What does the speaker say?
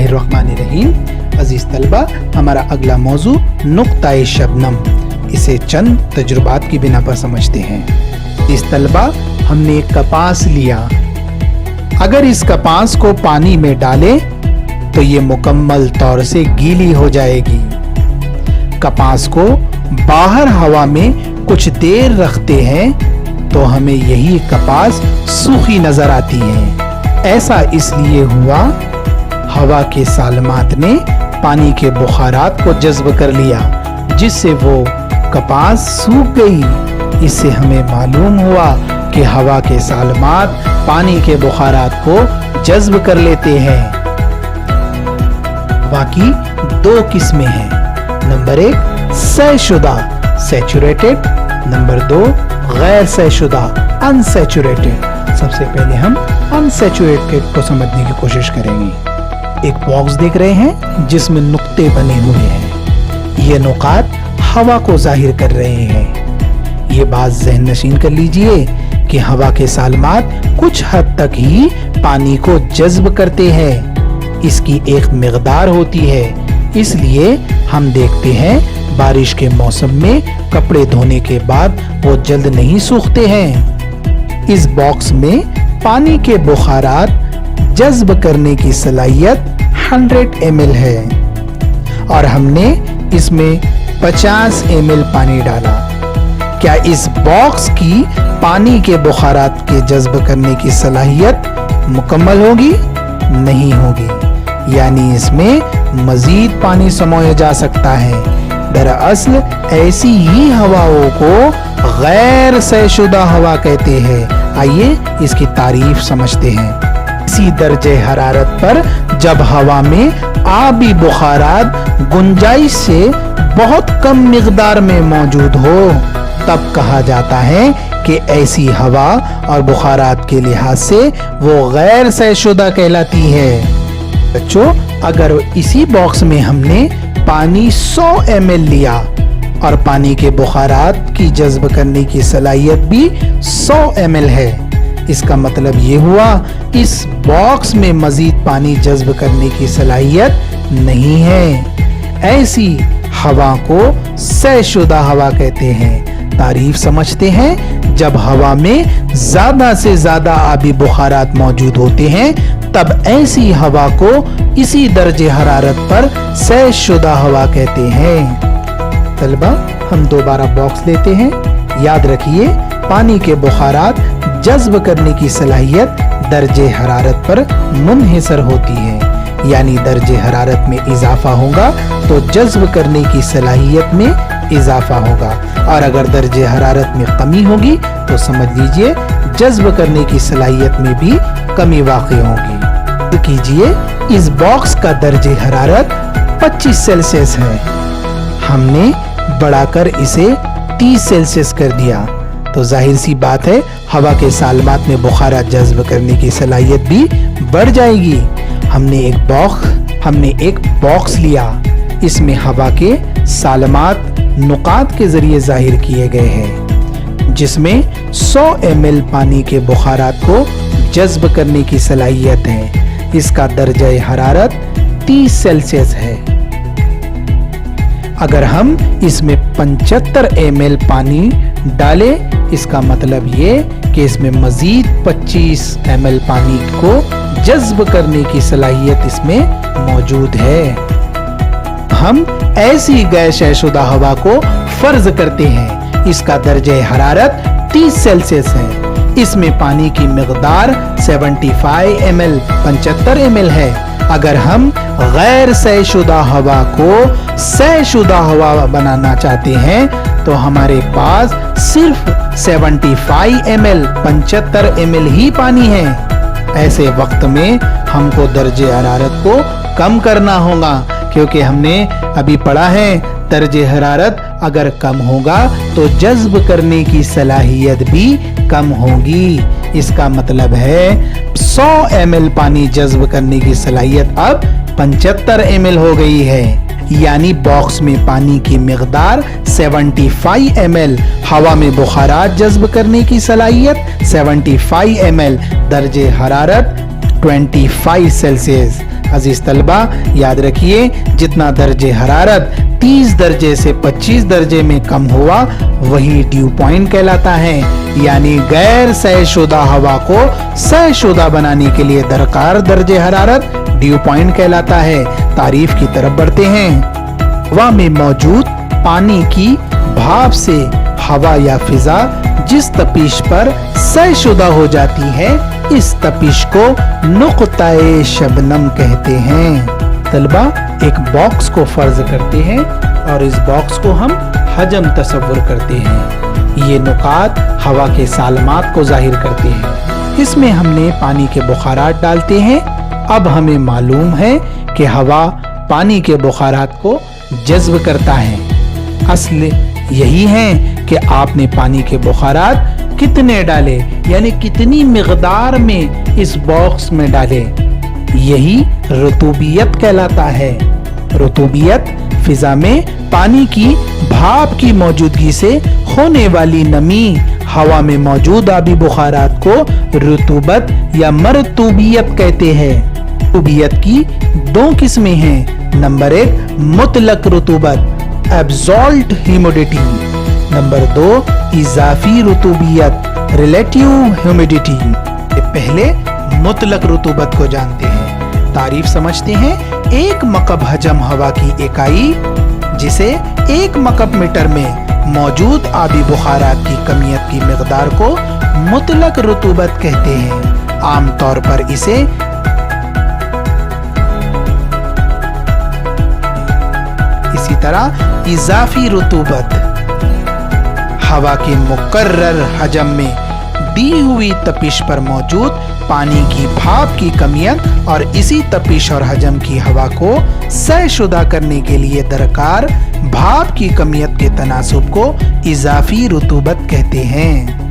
बिस्मिल्लाहिर्रहमानिर्रहीम। अजीज तलबा, हमारा अगला मौजू नुक्ता-ए शबनम। इसे चंद तजुर्बात की बिना पर समझते हैं। इस तलबा, हमने एक कपास लिया। अगर इस कपास को पानी में डालें तो ये मुकम्मल तौर से गीली हो जाएगी। कपास को बाहर हवा में कुछ देर रखते हैं तो हमें यही कपास सूखी नजर आती है। ऐसा इसलिए हुआ, हवा के सालमात ने पानी के बुखारात को जज्ब कर लिया, जिससे वो कपास सूख गई। इससे हमें मालूम हुआ कि हवा के सालमात पानी के बुखारात को जज्ब कर लेते हैं। बाकी दो किस्में हैं। नंबर 1 सैशुदा सैचुरेटेड, नंबर 2 गैर सैशुदा अनसैचुरेटेड। सबसे पहले हम अनसैचुरेटेड को समझने की कोशिश करेंगे। एक बॉक्स देख रहे हैं जिसमें नुक्ते बने हुए हैं। ये नुकात हवा को जाहिर कर रहे हैं। ये बात ज़हन नशीन कर लीजिए कि हवा के सालमात कुछ हद तक ही पानी को जज्ब करते हैं। इसकी एक मिकदार होती है। इसलिए हम देखते हैं बारिश के मौसम में कपड़े धोने के बाद वो जल्द नहीं सूखते हैं। इस बॉक्स में पानी के बुखारात जज्ब करने की सलाहियत 100 ml है और हमने इसमें 50 ml पानी डाला। क्या इस बॉक्स की पानी के बुखारात के जज्ब करने की सलाहियत मुकम्मल होगी? नहीं होगी, यानी इसमें मजीद पानी समाया जा सकता है। दरअसल ऐसी ही हवाओं को गैर सैशुदा हवा कहते हैं। आइए इसकी तारीफ समझते हैं। इसी दर्जे हरारत पर जब हवा में आबी बुखारात गुंजाइश से बहुत कम मिकदार में मौजूद हो, तब कहा जाता है कि ऐसी हवा और बुखारात के लिहाज से वो गैर सैशुदा कहलाती है। बच्चों, अगर इसी बॉक्स में हमने पानी 100 ml लिया और पानी के बुखारात की जज्ब करने की सलाहियत भी 100 ml है, इसका मतलब ये हुआ इस बॉक्स में मजीद पानी जज्ब करने की सलाहियत नहीं है। ऐसी हवा को सैशुदा हवा कहते हैं। तारीफ समझते हैं, जब हवा में ज्यादा से ज्यादा आबी बुखारात मौजूद होते हैं तब ऐसी हवा को इसी दर्जे हरारत पर सैशुदा हवा कहते हैं। तलबा, हम दोबारा बॉक्स लेते हैं। याद रखिए, पानी के बुखारात जज्ब करने की सलाहियत दर्जे हरारत पर मुनहिसर होती है, यानी दर्जे हरारत में इजाफा होगा तो जज्ब करने की सलाहियत में इजाफा होगा, और अगर दर्जे हरारत में कमी होगी तो समझ लीजिए जज्ब करने की सलाहियत में भी कमी वाक़ई होगी। तो कीजिए, इस बॉक्स का दर्जे हरारत 25 सेल्सियस है। हमने बढ़ाकर इसे 30 सेल्सियस कर दिया तो जाहिर सी बात है हवा के सालमात में बुखारात जज्ब करने की सलाहियत भी बढ़ जाएगी। हमने एक बॉक्स लिया, इसमें हवा के सालमात नुकात के जरिए जाहिर किए गए हैं, जिसमें 100 ml पानी के बुखारात को जज्ब करने की सलाहियत है। इसका दर्जा हरारत 30 सेल्सियस है। अगर हम इसमें 75 ml पानी डालें, इसका मतलब ये कि इसमें मजीद 25 ml पानी को जज्ब करने की सलाहियत इसमें मौजूद है। हम ऐसी गैर सैशुदा हवा को फर्ज करते हैं। इसका दर्जे हरारत 30 सेल्सियस है। इसमें पानी की मिकदार 75 ml 75 ml है। अगर हम गैर सैशुदा हवा को सैशुदा हवा बनाना चाहते हैं तो हमारे पास सिर्फ 75 ml 75 ml ही पानी है। ऐसे वक्त में हमको दर्जे हरारत को कम करना होगा, क्योंकि हमने अभी पढ़ा है दर्जे हरारत अगर कम होगा तो जज्ब करने की सलाहियत भी कम होगी। इसका मतलब है 100 ml पानी जज्ब करने की सलाहियत अब 75 ml हो गई है, यानी बॉक्स में पानी की मिकदार 75 ml, हवा में बुखारात जज्ब करने की सलाहियत 75 ml, दर्जे हरारत 25 सेल्सियस। अजीज तलबा, याद रखिए जितना दर्जे हरारत 30 दर्जे से 25 दर्जे में कम हुआ वही ड्यू पॉइंट कहलाता है। यानी गैर सैशुदा हवा को सैशुदा बनाने के लिए दरकार दर्जे हरारत ड्यू पॉइंट कहलाता है। तारीफ की तरफ बढ़ते हैं। हवा में मौजूद पानी की भाप से हवा या फिजा जिस तपिश पर सैशुदा हो जाती है, इस तपिश को नुक्ताए शबनम कहते हैं। तलबा, एक बॉक्स को फर्ज करते हैं और इस बॉक्स को हम हजम तसव्वुर करते हैं। ये नुकात हवा के सालमात को जाहिर करते हैं। इसमें हमने पानी के बुखारात डालते हैं। अब हमें मालूम है कि हवा पानी के बुखारात को जज्ब करता है। असल यही है कि आपने पानी के बुखारात कितने डाले, यानी कितनी मिकदार में इस बॉक्स में डाले, यही रुतूबियत कहलाता है। रुतूबियत फिजा में पानी की भाप की मौजूदगी से होने वाली नमी। हवा में मौजूद आबी बुखारात को रुतूबत या मरतूबियत कहते हैं। रुतूबियत की दो किस्में हैं। नंबर 1 मुतलक रुतूबत एब्सॉल्ट ह्यूमिडिटी। नंबर 2 इजाफी रुतूबियत रिलेटिव ह्यूमिडिटी। पहले मुतलक रुतूबत को जानते हैं। तारीफ समझते हैं। एक मकब हजम हवा की इकाई जिसे 1 मकब मीटर में मौजूद आबी बुखारात की कमियत की मिकदार को मुतलक रुतूबत कहते हैं। आमतौर पर इसे इसी तरह इजाफी रुतूबत हवा के मुकर्रर हजम में दी हुई तपिश पर मौजूद पानी की भाप की कमियत और इसी तपिश और हजम की हवा को सैशुदा करने के लिए दरकार भाप की कमियत के तनासुब को इजाफी रुतूबत कहते हैं।